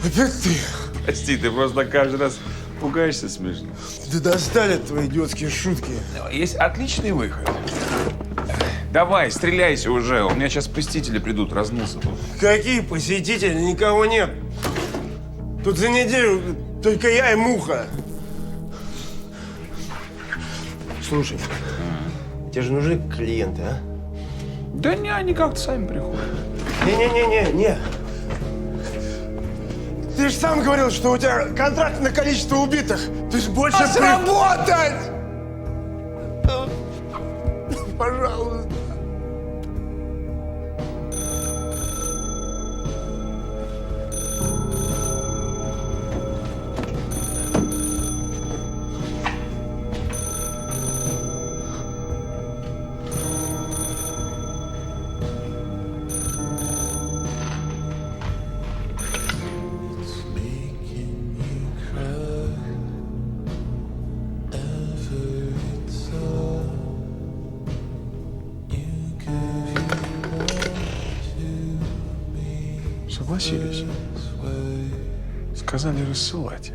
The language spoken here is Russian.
Опять ты? Прости, ты просто каждый раз пугаешься смешно. Да достали твои идиотские шутки. Есть отличный выход. Давай, стреляйся уже. У меня сейчас посетители придут, разнылся тут. Какие посетители? Никого нет. Тут за неделю только я и Муха. Слушай, тебе же нужны клиенты, а? Да не, они как-то сами приходят. Не. Ты же сам говорил, что у тебя контракт на количество убитых. Ты же больше... Сработать! Пожалуйста. Согласились. Сказали рассылать.